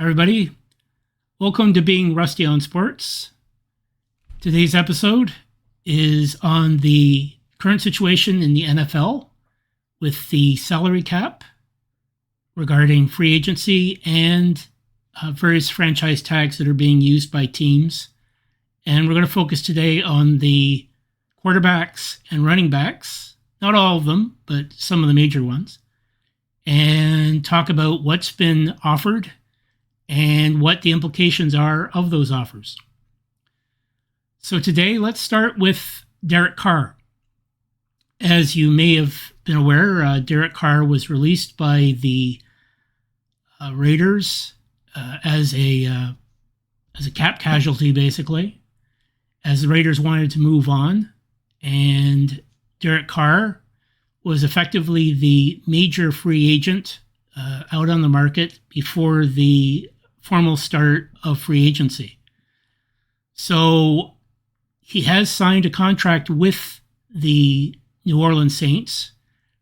Everybody, welcome to Being Rusty on Sports. Today's episode is on the current situation in the NFL with the salary cap regarding free agency and various franchise tags that are being used by teams. And we're going to focus today on the quarterbacks and running backs, not all of them, but some of the major ones, and talk about what's been offered and what the implications are of those offers. So today, let's start with Derek Carr. As you may have been aware, Derek Carr was released by the Raiders as a cap casualty, basically, as the Raiders wanted to move on. And Derek Carr was effectively the major free agent out on the market before the formal start of free agency. So he has signed a contract with the New Orleans Saints.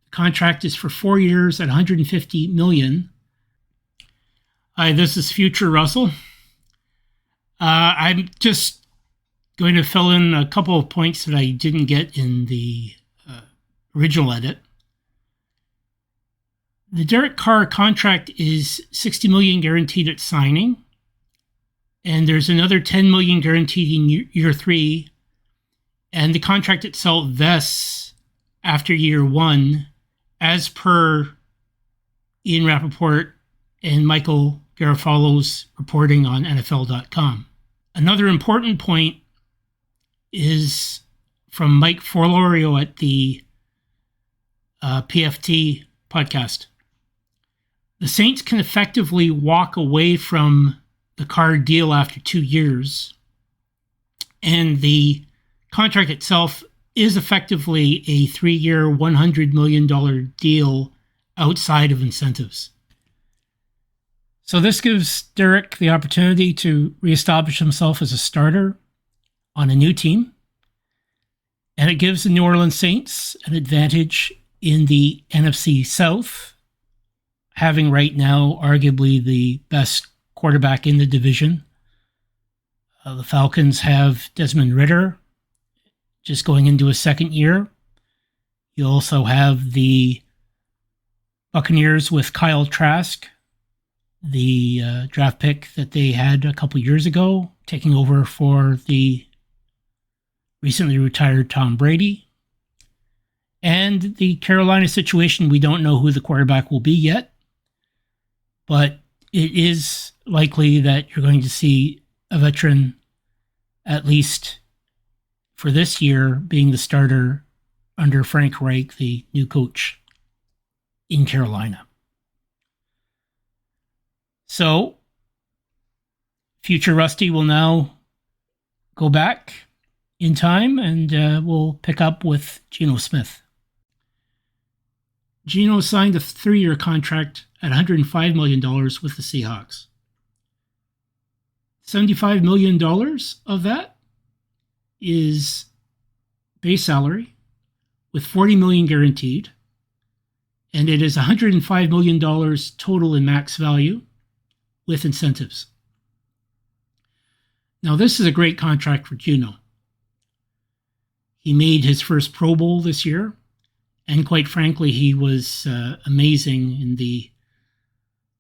The contract is for 4 years at $150 million. Hi, this is Future Russell. I'm just going to fill in a couple of points that I didn't get in the original edit. The Derek Carr contract is $60 million guaranteed at signing, and there's another $10 million guaranteed in year 3, and the contract itself vests after year 1, as per Ian Rappaport and Michael Garofalo's reporting on NFL.com. Another important point is from Mike Forlorio at the PFT podcast. The Saints can effectively walk away from the Carr deal after 2 years, and the contract itself is effectively a 3-year, $100 million deal outside of incentives. So this gives Derek the opportunity to reestablish himself as a starter on a new team, and it gives the New Orleans Saints an advantage in the NFC South, having right now arguably the best quarterback in the division. The Falcons have Desmond Ridder just going into his second year. You also have the Buccaneers with Kyle Trask, the draft pick that they had a couple years ago, taking over for the recently retired Tom Brady. And the Carolina situation, we don't know who the quarterback will be yet, but it is likely that you're going to see a veteran, at least for this year, being the starter under Frank Reich, the new coach in Carolina. So, Future Rusty will now go back in time, and we'll pick up with Geno Smith. Geno signed a 3-year contract at $105 million with the Seahawks. $75 million of that is base salary, with $40 million guaranteed, and it is $105 million total in max value with incentives. Now, this is a great contract for Geno. He made his first Pro Bowl this year, and quite frankly, he was amazing in the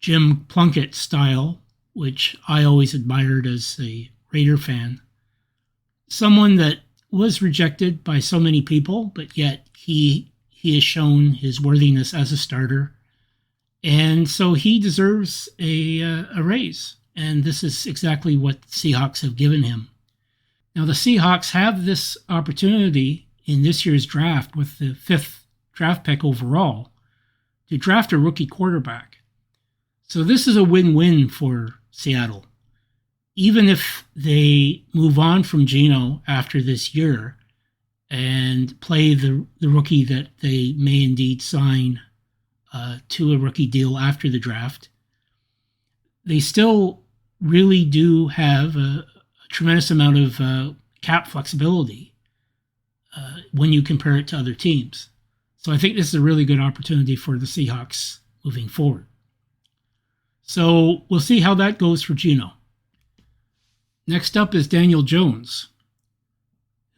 Jim Plunkett style, which I always admired as a Raider fan. Someone that was rejected by so many people, but yet he has shown his worthiness as a starter. And so he deserves a raise. And this is exactly what the Seahawks have given him. Now, the Seahawks have this opportunity in this year's draft with the 5th draft pick overall to draft a rookie quarterback. So this is a win-win for Seattle. Even if they move on from Geno after this year and play the rookie that they may indeed sign to a rookie deal after the draft, they still really do have a tremendous amount of cap flexibility when you compare it to other teams. So I think this is a really good opportunity for the Seahawks moving forward. So we'll see how that goes for Geno. Next up is Daniel Jones,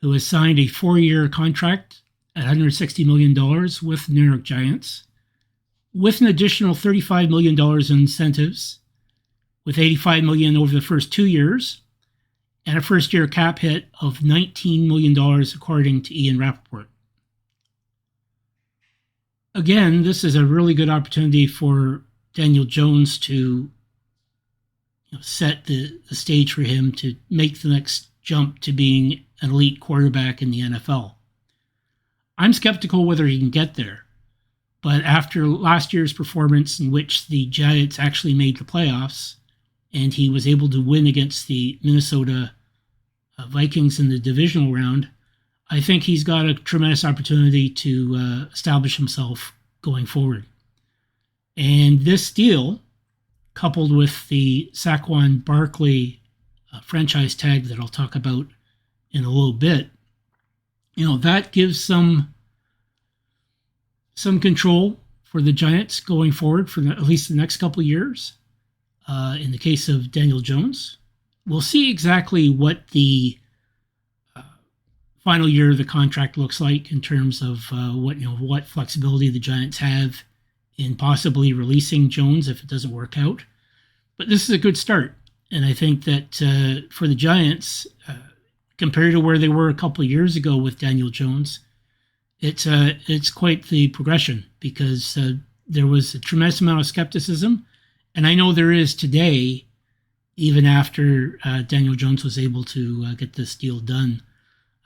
who has signed a 4-year contract at $160 million with the New York Giants, with an additional $35 million in incentives, with $85 million over the first 2 years, and a first-year cap hit of $19 million, according to Ian Rappaport. Again, this is a really good opportunity for Daniel Jones to set the stage for him to make the next jump to being an elite quarterback in the NFL. I'm skeptical whether he can get there, but after last year's performance in which the Giants actually made the playoffs and he was able to win against the Minnesota Vikings in the divisional round, I think he's got a tremendous opportunity to establish himself going forward. And this deal, coupled with the Saquon Barkley franchise tag that I'll talk about in a little bit, that gives some control for the Giants going forward for at least the next couple of years. In the case of Daniel Jones, we'll see exactly what the final year of the contract looks like in terms of what flexibility the Giants have in possibly releasing Jones if it doesn't work out. But this is a good start. And I think that for the Giants, compared to where they were a couple of years ago with Daniel Jones, it's quite the progression, because there was a tremendous amount of skepticism. And I know there is today, even after Daniel Jones was able to get this deal done.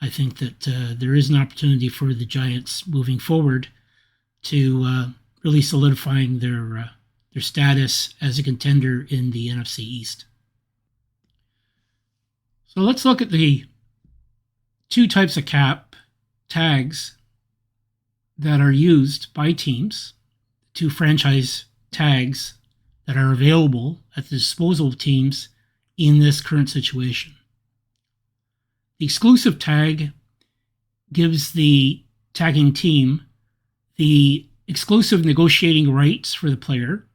I think that there is an opportunity for the Giants moving forward to really solidifying their status as a contender in the NFC East. So let's look at the two types of cap tags that are used by teams, two franchise tags that are available at the disposal of teams in this current situation. The exclusive tag gives the tagging team the exclusive negotiating rights for the player,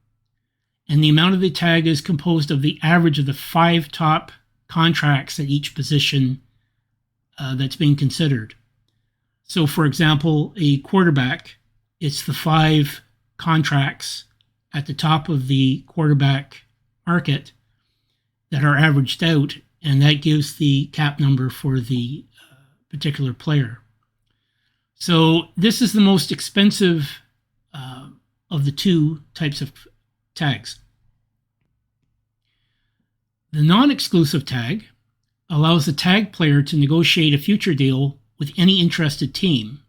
and the amount of the tag is composed of the average of the 5 top contracts at each position that's being considered. So, for example, a quarterback, it's the 5 contracts at the top of the quarterback market that are averaged out, and that gives the cap number for the particular player. So this is the most expensive of the two types of tags. The non-exclusive tag allows the tag player to negotiate a future deal with any interested team,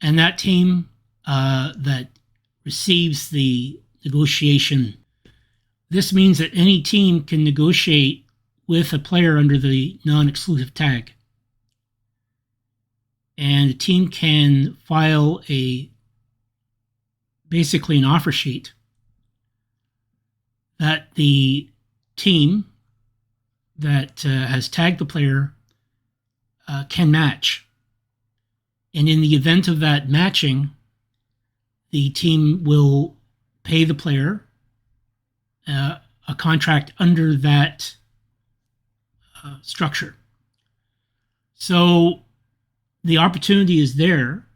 and that team that receives the negotiation. This means that any team can negotiate with a player under the non-exclusive tag, and a team can file basically an offer sheet that the team that has tagged the player can match. And in the event of that matching, the team will pay the player a contract under that structure. So the opportunity is there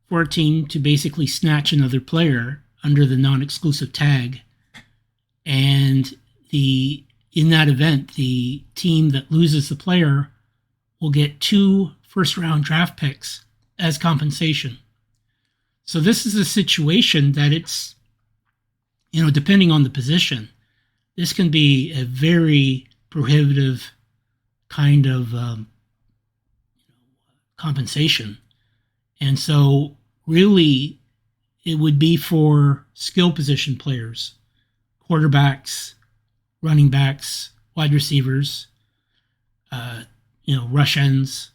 for a team to basically snatch another player under the non-exclusive tag, and in that event, the team that loses the player will get 2 first-round draft picks as compensation. So this is a situation that it's, depending on the position, this can be a very prohibitive kind of compensation. And so really it would be for skill position players, quarterbacks, running backs, wide receivers, rush ends,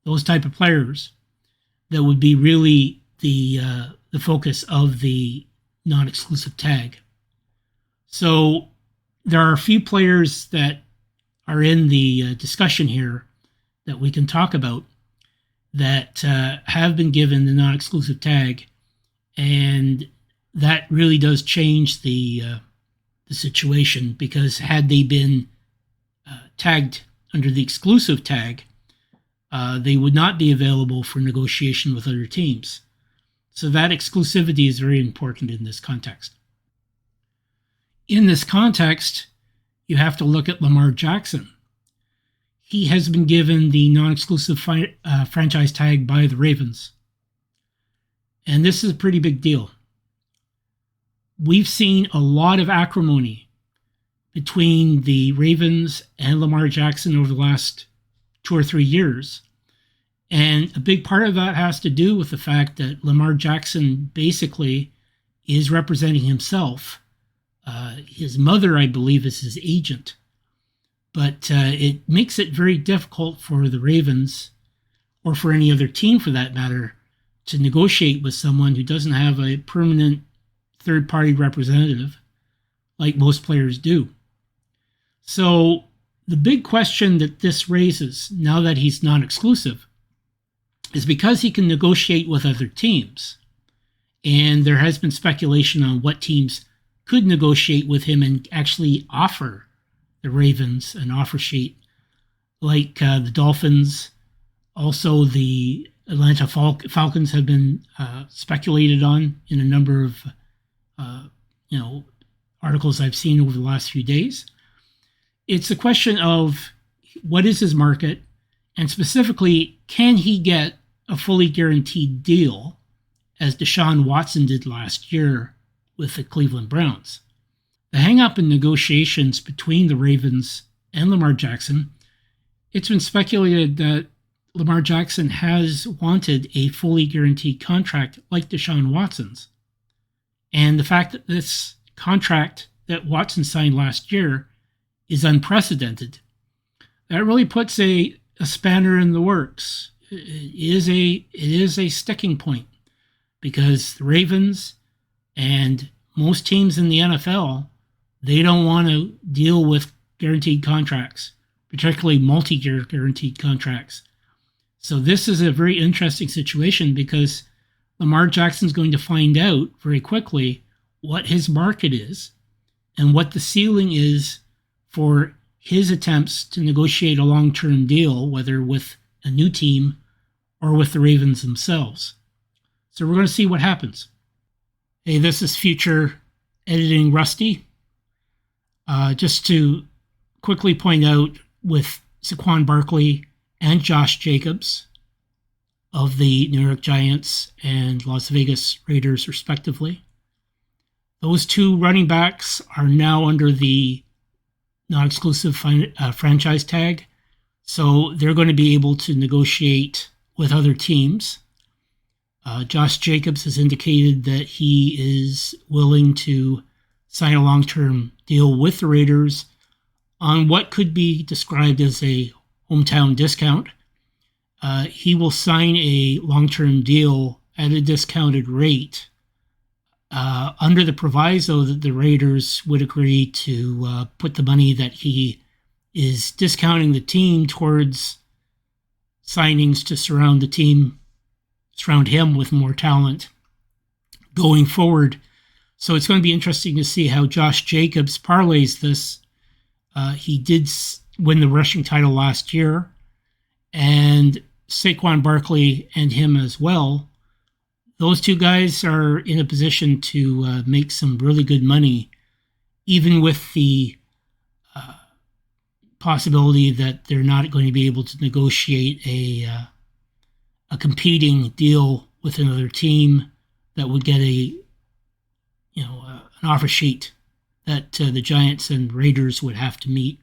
those type of players that would be really the focus of the non-exclusive tag. So there are a few players that are in the discussion here that we can talk about that have been given the non-exclusive tag, and that really does change the the situation, because had they been tagged under the exclusive tag, they would not be available for negotiation with other teams. So that exclusivity is very important in this context. In this context, you have to look at Lamar Jackson. He has been given the non-exclusive franchise tag by the Ravens. And this is a pretty big deal. We've seen a lot of acrimony between the Ravens and Lamar Jackson over the last 2 or 3 years. And a big part of that has to do with the fact that Lamar Jackson basically is representing himself. His mother, I believe, is his agent. But it makes it very difficult for the Ravens, or for any other team for that matter, to negotiate with someone who doesn't have a permanent third-party representative like most players do. So the big question that this raises, now that he's non-exclusive, is because he can negotiate with other teams, and there has been speculation on what teams could negotiate with him and actually offer the Ravens an offer sheet, like the Dolphins. Also, the Atlanta Falcons have been speculated on in a number of articles I've seen over the last few days. It's a question of what is his market, and specifically, can he get a fully guaranteed deal, as Deshaun Watson did last year with the Cleveland Browns. The hang-up in negotiations between the Ravens and Lamar Jackson, it's been speculated that Lamar Jackson has wanted a fully guaranteed contract like Deshaun Watson's. And the fact that this contract that Watson signed last year is unprecedented, that really puts a spanner in the works. It is a sticking point, because the Ravens and most teams in the NFL, they don't want to deal with guaranteed contracts, particularly multi-year guaranteed contracts. So this is a very interesting situation, because Lamar Jackson's going to find out very quickly what his market is and what the ceiling is for his attempts to negotiate a long-term deal, whether with a new team or with the Ravens themselves. So we're going to see what happens. Hey, this is future editing Rusty. Just to quickly point out, with Saquon Barkley and Josh Jacobs of the New York Giants and Las Vegas Raiders, respectively, those two running backs are now under the non-exclusive franchise tag, so they're going to be able to negotiate with other teams. Josh Jacobs has indicated that he is willing to sign a long-term deal with the Raiders on what could be described as a hometown discount. He will sign a long-term deal at a discounted rate under the proviso that the Raiders would agree to put the money that he is discounting the team towards signings to surround him with more talent going forward. So it's going to be interesting to see how Josh Jacobs parlays this. He did win the rushing title last year, and Saquon Barkley and him as well. Those two guys are in a position to make some really good money, even with the possibility that they're not going to be able to negotiate a competing deal with another team that would get an offer sheet that the Giants and Raiders would have to meet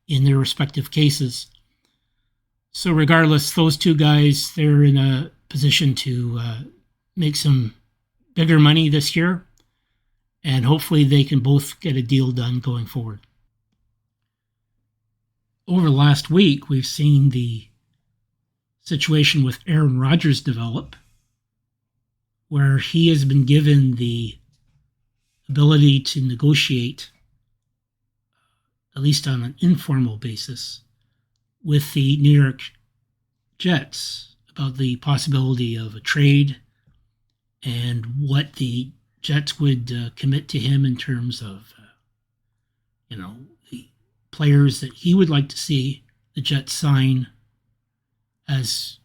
in their respective cases. So regardless, those two guys, they're in a position to make some bigger money this year, and hopefully they can both get a deal done going forward. Over the last week, we've seen the situation with Aaron Rodgers develop, where he has been given the ability to negotiate, at least on an informal basis, with the New York Jets about the possibility of a trade and what the Jets would commit to him in terms of the players that he would like to see the Jets sign as,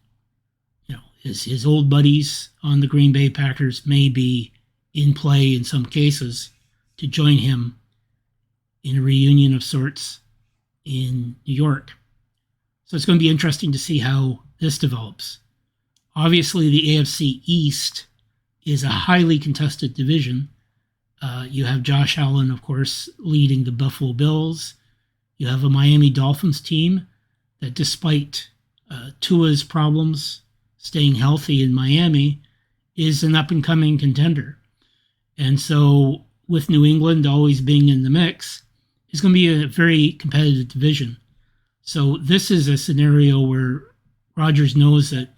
his old buddies on the Green Bay Packers may be in play in some cases to join him in a reunion of sorts in New York. So it's going to be interesting to see how this develops. Obviously, the AFC East is a highly contested division. You have Josh Allen, of course, leading the Buffalo Bills. You have a Miami Dolphins team that, despite Tua's problems staying healthy in Miami, is an up-and-coming contender. And so, with New England always being in the mix, it's going to be a very competitive division. So this is a scenario where Rodgers knows that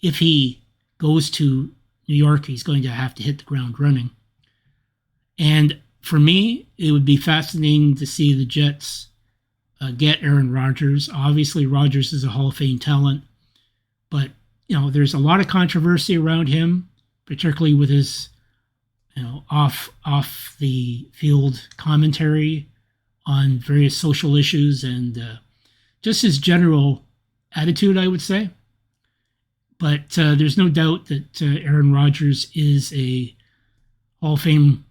if he goes to New York, he's going to have to hit the ground running. And for me, it would be fascinating to see the Jets get Aaron Rodgers. Obviously, Rodgers is a Hall of Fame talent, but there's a lot of controversy around him, particularly with his off the field commentary on various social issues and just his general attitude, I would say. But there's no doubt that Aaron Rodgers is a Hall of Fame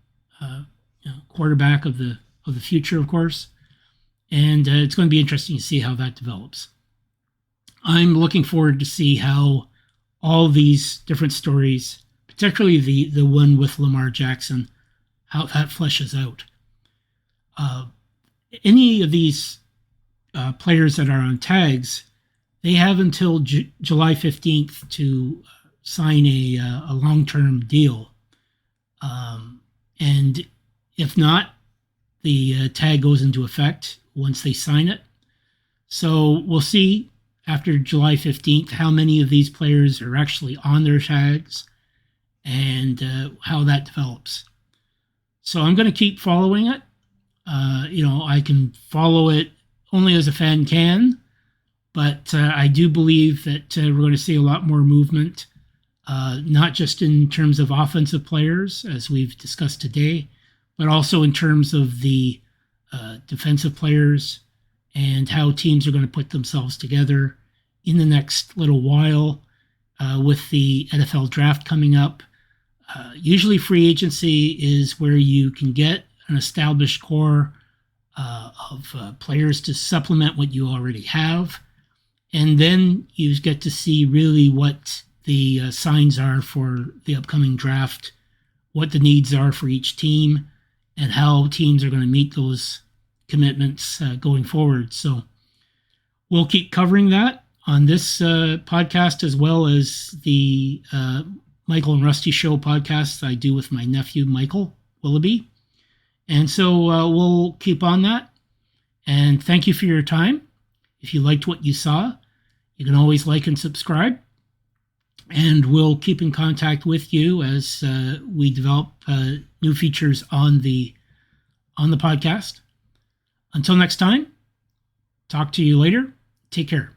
quarterback of the future, of course. And it's going to be interesting to see how that develops. I'm looking forward to see how all these different stories, particularly the one with Lamar Jackson, how that fleshes out. Any of these players that are on tags, they have until July 15th to sign a long-term deal. And if not, the tag goes into effect once they sign it. So we'll see after July 15th how many of these players are actually on their tags and how that develops. So I'm going to keep following it. I can follow it only as a fan can, but I do believe that we're going to see a lot more movement, not just in terms of offensive players, as we've discussed today, but also in terms of the defensive players and how teams are going to put themselves together in the next little while with the NFL draft coming up. Usually free agency is where you can get an established core of players to supplement what you already have. And then you get to see really what the signs are for the upcoming draft, what the needs are for each team, and how teams are going to meet those commitments going forward. So we'll keep covering that on this podcast, as well as the Michael and Rusty Show podcasts I do with my nephew, Michael Willoughby. And so we'll keep on that. And thank you for your time. If you liked what you saw, you can always like and subscribe. And we'll keep in contact with you as we develop new features on the podcast. Until next time, talk to you later. Take care.